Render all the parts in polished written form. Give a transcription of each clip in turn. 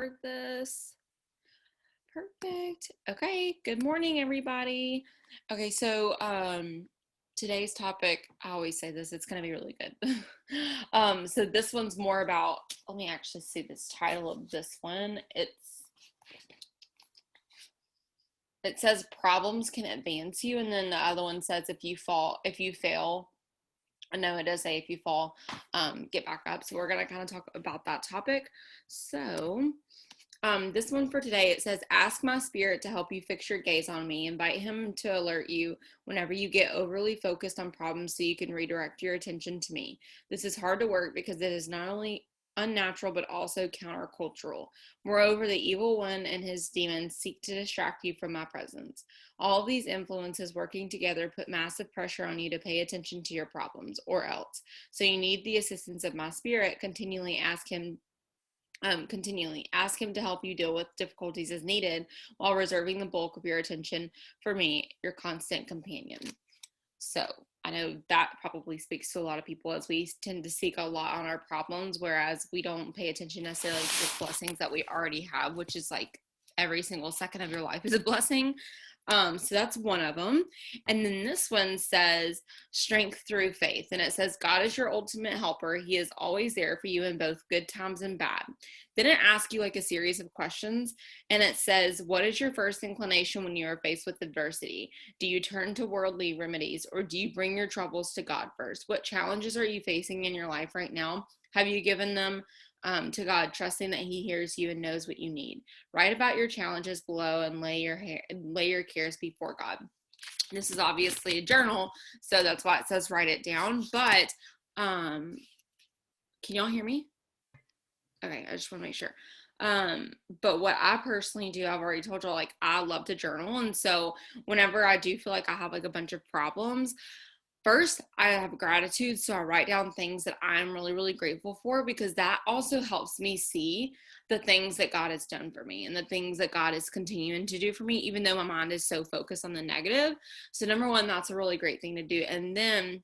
record this. Perfect. Okay, good morning, everybody. Okay, so today's topic, I always say this, it's gonna be really good. So this one's more about, let me actually see this title of this one. It says problems can advance you, and then the other one says if you fail, I know it does say if you fall, get back up. So we're gonna kind of talk about that topic. So this one for today, it says, ask my spirit to help you fix your gaze on me. Invite him to alert you whenever you get overly focused on problems so you can redirect your attention to me. This is hard to work because it is not only unnatural but also countercultural. Moreover, the evil one and his demons seek to distract you from my presence. All of these influences working together put massive pressure on you to pay attention to your problems, or else. So you need the assistance of my spirit. Continually ask him to help you deal with difficulties as needed while reserving the bulk of your attention for me, your constant companion. So I know that probably speaks to a lot of people, as we tend to seek a lot on our problems, whereas we don't pay attention necessarily to the blessings that we already have, which is like every single second of your life is a blessing. So that's one of them. And then this one says strength through faith. And it says, God is your ultimate helper. He is always there for you in both good times and bad. Then it asks you like a series of questions. And it says, what is your first inclination when you are faced with adversity? Do you turn to worldly remedies, or do you bring your troubles to God first? What challenges are you facing in your life right now? Have you given them to God, trusting that he hears you and knows what you need? Write about your challenges below and lay your cares before God. This is obviously a journal, so that's why it says write it down. But can y'all hear me? Okay, I just want to make sure. But what I personally do, I've already told y'all, like, I love to journal. And so whenever I do feel like I have like a bunch of problems, first, I have gratitude, so I write down things that I'm really, really grateful for, because that also helps me see the things that God has done for me and the things that God is continuing to do for me, even though my mind is so focused on the negative. So number one, that's a really great thing to do. And then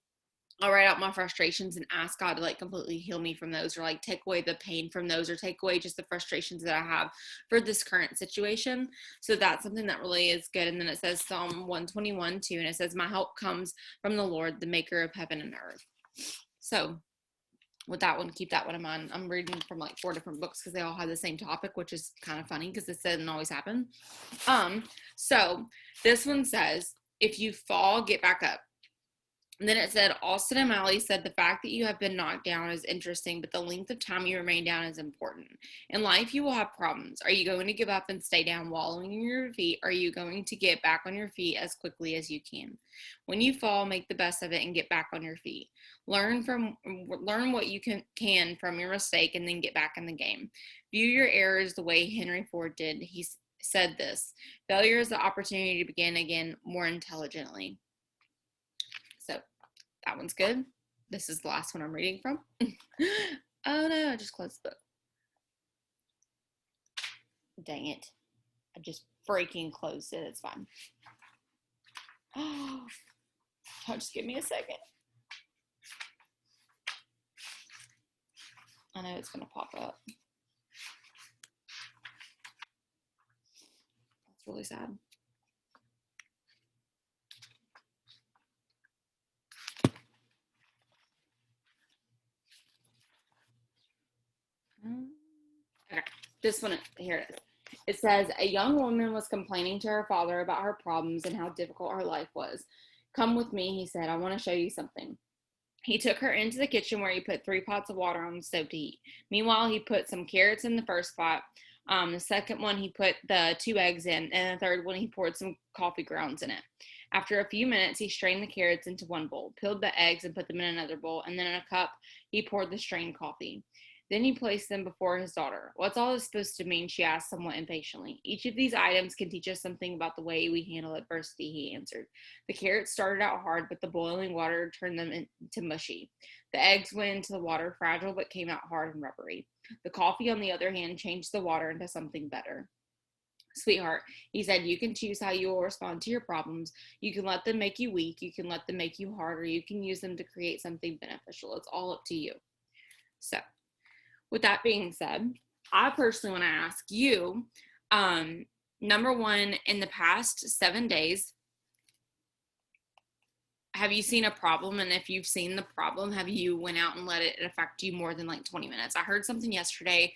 I'll write out my frustrations and ask God to like completely heal me from those, or like take away the pain from those, or take away just the frustrations that I have for this current situation. So that's something that really is good. And then it says Psalm 121 too, and it says, my help comes from the Lord, the maker of heaven and earth. So with that one, keep that one in mind. I'm reading from like 4 different books because they all have the same topic, which is kind of funny because it doesn't always happen. So this one says, if you fall, get back up. And then it said, Austin O'Malley said, the fact that you have been knocked down is interesting, but the length of time you remain down is important. In life, you will have problems. Are you going to give up and stay down wallowing in your feet? Or are you going to get back on your feet as quickly as you can? When you fall, make the best of it and get back on your feet. Learn what you can from your mistake, and then get back in the game. View your errors the way Henry Ford did. He said this: failure is the opportunity to begin again more intelligently. So that one's good. This is the last one I'm reading from. Oh no, I just closed the book. Dang it. I just freaking closed it. It's fine. Oh, just give me a second. I know it's going to pop up. That's really sad. Okay, this one, here it is. It says, a young woman was complaining to her father about her problems and how difficult her life was. Come with me, he said. I want to show you something. He took her into the kitchen where he put 3 pots of water on the stove to heat. Meanwhile, he put some carrots in the first pot. The second one, he put the 2 eggs in, and the third one, he poured some coffee grounds in it. After a few minutes, he strained the carrots into one bowl, peeled the eggs and put them in another bowl, and then in a cup, he poured the strained coffee. Then he placed them before his daughter. What's all this supposed to mean? She asked somewhat impatiently. Each of these items can teach us something about the way we handle adversity, he answered. The carrots started out hard, but the boiling water turned them into mushy. The eggs went into the water fragile, but came out hard and rubbery. The coffee, on the other hand, changed the water into something better. Sweetheart, he said, you can choose how you will respond to your problems. You can let them make you weak. You can let them make you hard, or you can use them to create something beneficial. It's all up to you. So, with that being said, I personally want to ask you, number one, in the past 7 days, have you seen a problem? And if you've seen the problem, have you went out and let it affect you more than like 20 minutes? I heard something yesterday.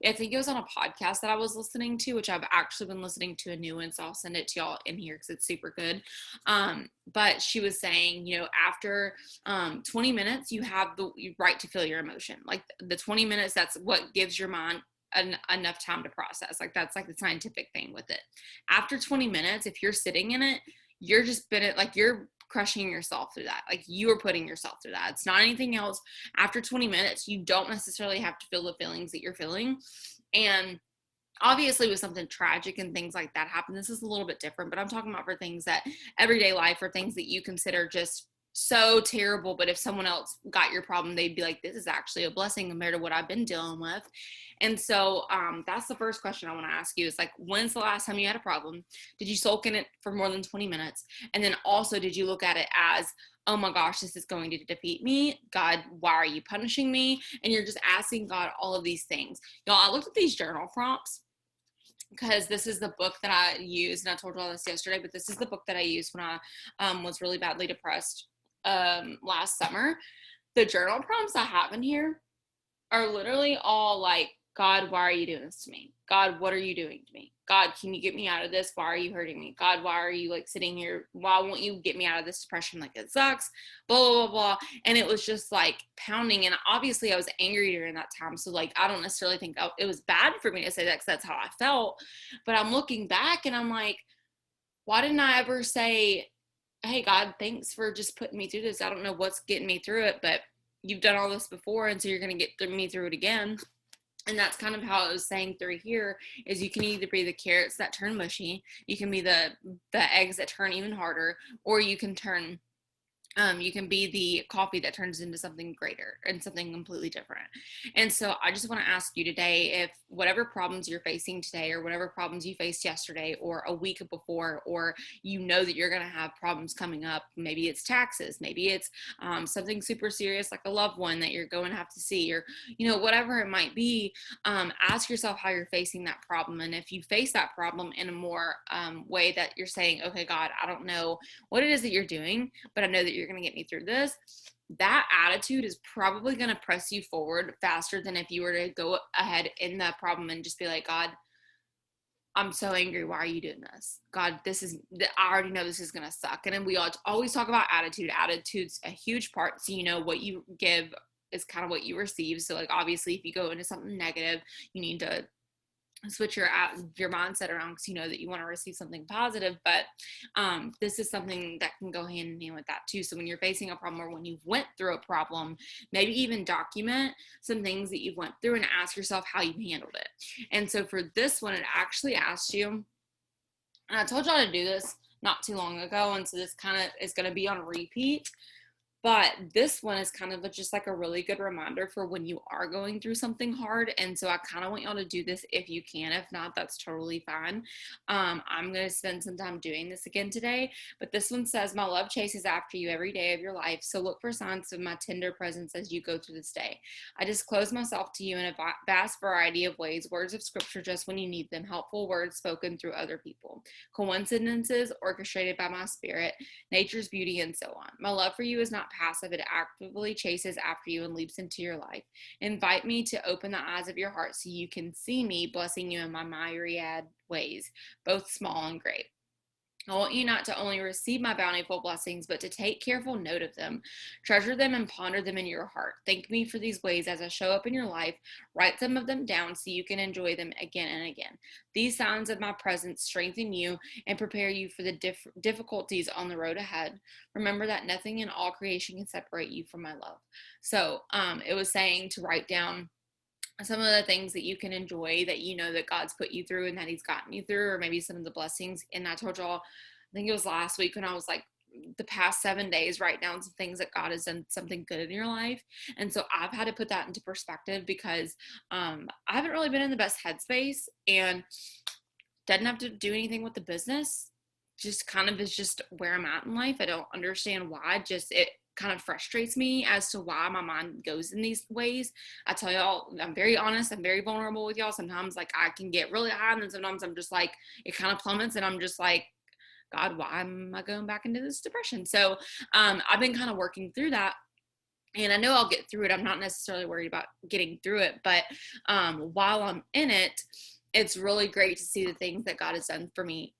I think it was on a podcast that I was listening to, which I've actually been listening to a new one. So I'll send it to y'all in here because it's super good. But she was saying, after 20 minutes, you have the right to feel your emotion. Like the 20 minutes, that's what gives your mind enough time to process. Like that's like the scientific thing with it. After 20 minutes, if you're sitting in it, you're just been like you're crushing yourself through that. Like you are putting yourself through that. It's not anything else. After 20 minutes, you don't necessarily have to feel the feelings that you're feeling. And obviously with something tragic and things like that happen, this is a little bit different, but I'm talking about for things that everyday life or things that you consider just so terrible, but if someone else got your problem, they'd be like, this is actually a blessing compared to what I've been dealing with. And so that's the first question I want to ask you is like, when's the last time you had a problem? Did you sulk in it for more than 20 minutes? And then also, did you look at it as, oh my gosh, this is going to defeat me. God, why are you punishing me? And you're just asking God all of these things. Y'all, I looked at these journal prompts because this is the book that I used, and I told you all this yesterday, but this is the book that I used when I was really badly depressed last summer. The journal prompts I have in here are literally all like, God, why are you doing this to me? God, what are you doing to me? God, can you get me out of this? Why are you hurting me? God, why are you like sitting here? Why won't you get me out of this depression? Like it sucks, blah, blah, blah, blah. And it was just like pounding. And obviously I was angry during that time. So like, I don't necessarily think it was bad for me to say that because that's how I felt. But I'm looking back and I'm like, why didn't I ever say, hey, God, thanks for just putting me through this. I don't know what's getting me through it, but you've done all this before. And so you're going to get me through it again. And that's kind of how it was saying through here is you can either be the carrots that turn mushy, you can be the eggs that turn even harder, or you can be the coffee that turns into something greater and something completely different. And so I just want to ask you today, if whatever problems you're facing today or whatever problems you faced yesterday or a week before, or that you're going to have problems coming up, maybe it's taxes, maybe it's something super serious like a loved one that you're going to have to see, or whatever it might be, ask yourself how you're facing that problem. And if you face that problem in a more way that you're saying, okay, God, I don't know what it is that you're doing, but I know that you're going to get me through this. That attitude is probably going to press you forward faster than if you were to go ahead in that problem and just be like, God, I'm so angry. Why are you doing this? God, I already know this is going to suck. And then we always talk about attitude. Attitude's a huge part. So, what you give is kind of what you receive. So like, obviously if you go into something negative, you need to switch your mindset around because that you want to receive something positive. But this is something that can go hand in hand with that too. So when you're facing a problem or when you went through a problem, maybe even document some things that you went through and ask yourself how you handled it. And so for this one, it actually asked you, and I told y'all to do this not too long ago, and so this kind of is going to be on repeat. But this one is kind of just like a really good reminder for when you are going through something hard. And so I kind of want y'all to do this if you can. If not, that's totally fine. I'm going to spend some time doing this again today. But this one says, my love chases after you every day of your life. So look for signs of my tender presence as you go through this day. I disclose myself to you in a vast variety of ways. Words of scripture just when you need them. Helpful words spoken through other people. Coincidences orchestrated by my spirit. Nature's beauty and so on. My love for you is not passive. It actively chases after you and leaps into your life. Invite me to open the eyes of your heart so you can see me blessing you in my myriad ways, both small and great. I want you not to only receive my bountiful blessings, but to take careful note of them. Treasure them and ponder them in your heart. Thank me for these ways as I show up in your life. Write some of them down so you can enjoy them again and again. These signs of my presence strengthen you and prepare you for the difficulties on the road ahead. Remember that nothing in all creation can separate you from my love. So it was saying to write down some of the things that you can enjoy that that God's put you through and that he's gotten you through, or maybe some of the blessings. And I told y'all, I think it was last week when I was like, the past 7 days, write down some things that God has done something good in your life. And so I've had to put that into perspective because I haven't really been in the best headspace and didn't have to do anything with the business. Just kind of is just where I'm at in life. I don't understand why. kind of frustrates me as to why my mind goes in these ways. I tell y'all, I'm very honest. I'm very vulnerable with y'all. Sometimes like I can get really high, and then sometimes I'm just like, it kind of plummets, and I'm just like, God, why am I going back into this depression? So I've been kind of working through that. And I know I'll get through it. I'm not necessarily worried about getting through it. But while I'm in it, it's really great to see the things that God has done for me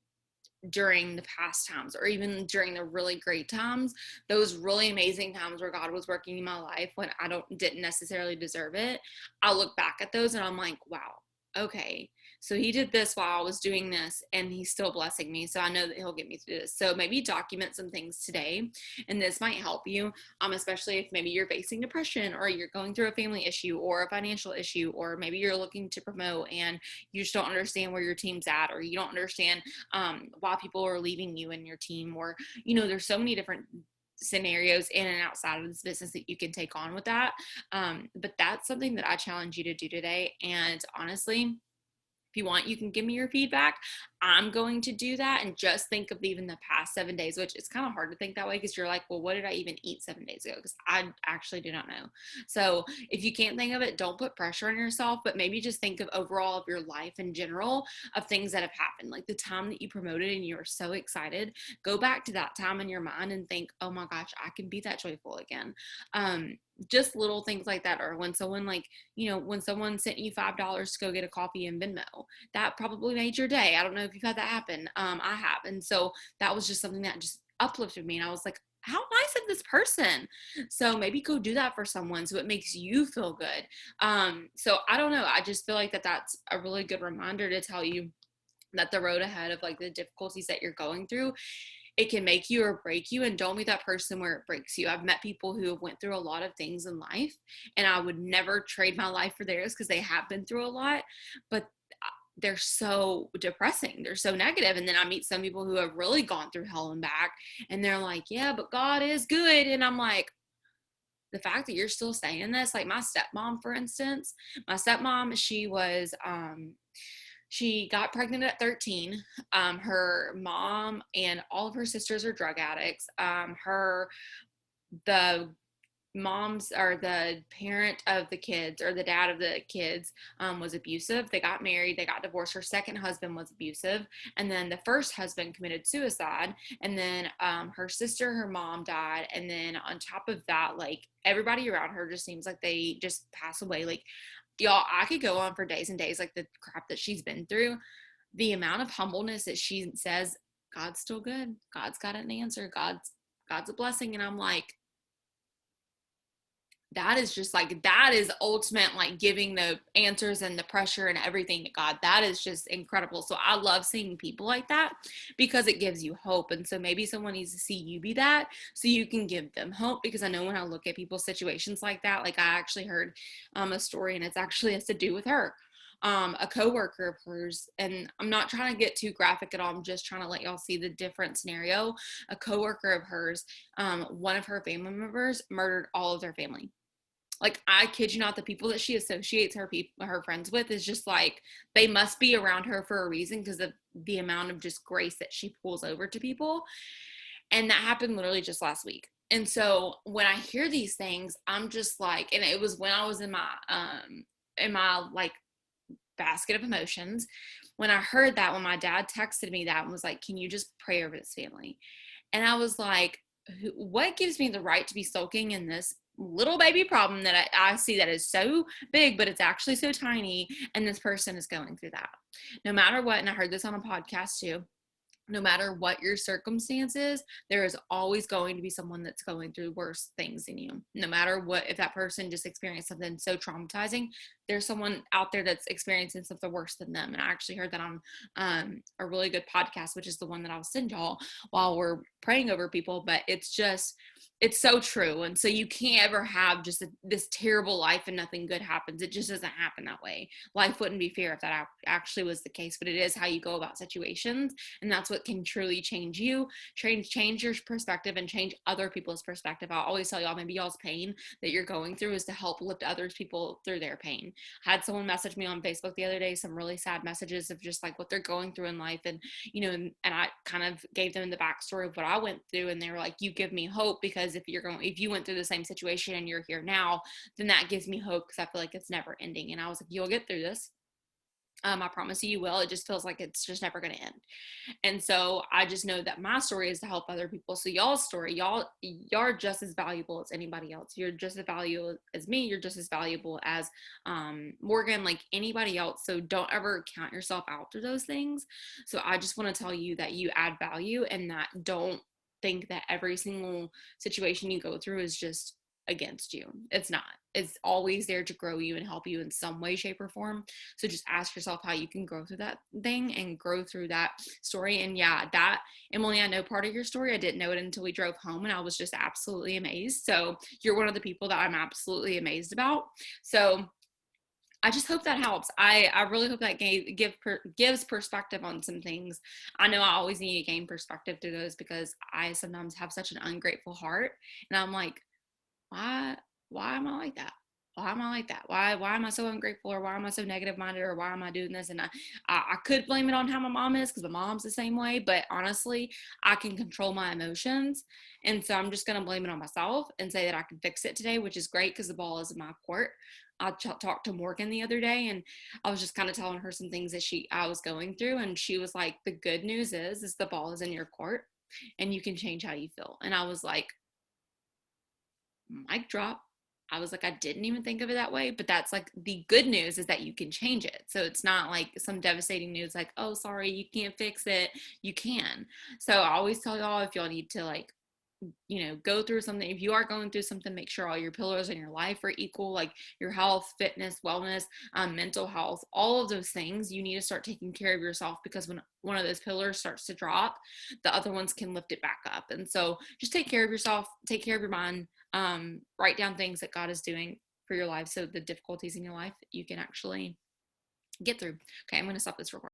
during the past times, or even during the really great times, those really amazing times where God was working in my life when I didn't necessarily deserve it. I look back at those and I'm like, wow, okay, so he did this while I was doing this, and he's still blessing me. So I know that he'll get me through this. So maybe document some things today, and this might help you, especially if maybe you're facing depression, or you're going through a family issue or a financial issue, or maybe you're looking to promote and you just don't understand where your team's at, or you don't understand why people are leaving you and your team, or there's so many different scenarios in and outside of this business that you can take on with that. But that's something that I challenge you to do today. And honestly, if you want, you can give me your feedback. I'm going to do that, and just think of even the past 7 days, which it's kind of hard to think that way because you're like, well, what did I even eat 7 days ago? Because I actually do not know. So if you can't think of it, don't put pressure on yourself, but maybe just think of overall of your life in general, of things that have happened, like the time that you promoted and you were so excited. Go back to that time in your mind and think, oh my gosh, I can be that joyful again. Just little things like that. Or when someone when someone sent you $5 to go get a coffee in Venmo, that probably made your day. I don't know if you've had that happen. I have. And so that was just something that just uplifted me. And I was like, how nice of this person. So maybe go do that for someone so it makes you feel good. So I don't know. I just feel like that's a really good reminder to tell you that the road ahead of like the difficulties that you're going through, it can make you or break you, and don't be that person where it breaks you. I've met people who have went through a lot of things in life, and I would never trade my life for theirs because they have been through a lot, but they're so depressing. They're so negative. And then I meet some people who have really gone through hell and back, and they're like, yeah, but God is good. And I'm like, the fact that you're still saying this, like my stepmom, for instance, she got pregnant at 13. Her mom and all of her sisters are drug addicts. The moms, or the parent of the kids, or the dad of the kids, was abusive. They got married, they got divorced. Her second husband was abusive, and then the first husband committed suicide. And then her sister, her mom died, and then on top of that, like everybody around her just seems like they just pass away. Like, y'all, I could go on for days and days, like the crap that she's been through, the amount of humbleness that she says, God's still good, God's got an answer, God's a blessing. And I'm like, that is just like, that is ultimate, like giving the answers and the pressure and everything to God. That is just incredible. So I love seeing people like that because it gives you hope. And so maybe someone needs to see you be that so you can give them hope. Because I know when I look at people's situations like that, like I actually heard a story, and it's actually has to do with her. A coworker of hers, and I'm not trying to get too graphic at all, I'm just trying to let y'all see the different scenario. A coworker of hers, one of her family members murdered all of their family. Like, I kid you not, the people that she associates her friends with is just like, they must be around her for a reason because of the amount of just grace that she pulls over to people. And that happened literally just last week. And so when I hear these things, I'm just like, and it was when I was in my like basket of emotions, when I heard that, when my dad texted me that and was like, can you just pray over this family? And I was like, what gives me the right to be sulking in this little baby problem that I see that is so big, but it's actually so tiny, and this person is going through that? No matter what, and I heard this on a podcast too, no matter what your circumstances, there is always going to be someone that's going through worse things than you. No matter what, if that person just experienced something so traumatizing, there's someone out there that's experiencing something worse than them. And I actually heard that on a really good podcast, which is the one that I'll send y'all while we're praying over people. But it's so true. And so you can't ever have just this terrible life and nothing good happens. It just doesn't happen that way. Life wouldn't be fair if that actually was the case, but it is how you go about situations. And that's what can truly change you, change your perspective, and change other people's perspective. I'll always tell y'all, maybe y'all's pain that you're going through is to help lift others people through their pain. And I had someone message me on Facebook the other day, some really sad messages of just like what they're going through in life. And, and I kind of gave them the backstory of what I went through. And they were like, you give me hope, because if you went through the same situation and you're here now, then that gives me hope, because I feel like it's never ending. And I was like, you'll get through this. I promise you will. It just feels like it's just never going to end. And so I just know that my story is to help other people. So y'all's story, y'all are just as valuable as anybody else. You're just as valuable as me. You're just as valuable as Morgan, like anybody else. So don't ever count yourself out through those things. So I just want to tell you that you add value, and that don't think that every single situation you go through is just against you. It's not. It's always there to grow you and help you in some way, shape, or form. So just ask yourself how you can grow through that thing and grow through that story. And yeah, that, Emily, I know part of your story. I didn't know it until we drove home, and I was just absolutely amazed. So you're one of the people that I'm absolutely amazed about. So I just hope that helps. I really hope that gives perspective on some things. I know I always need to gain perspective through those, because I sometimes have such an ungrateful heart, and I'm like, why am I like that? Why am I like that? Why am I so ungrateful, or why am I so negative minded, or why am I doing this? And I could blame it on how my mom is, because my mom's the same way, but honestly, I can control my emotions. And so I'm just going to blame it on myself and say that I can fix it today, which is great, because the ball is in my court. I talked to Morgan the other day, and I was just kind of telling her some things that I was going through. And she was like, the good news is the ball is in your court, and you can change how you feel. And I was like, mic drop. I was like, I didn't even think of it that way, but that's like the good news, is that you can change it. So it's not like some devastating news like, oh, sorry, you can't fix it. You can. So I always tell y'all, if y'all need to like, go through something, if you are going through something, make sure all your pillars in your life are equal, like your health, fitness, wellness, mental health, all of those things. You need to start taking care of yourself, because when one of those pillars starts to drop, the other ones can lift it back up. And so just take care of yourself, take care of your mind, write down things that God is doing for your life, so the difficulties in your life you can actually get through. Okay, I'm going to stop this recording.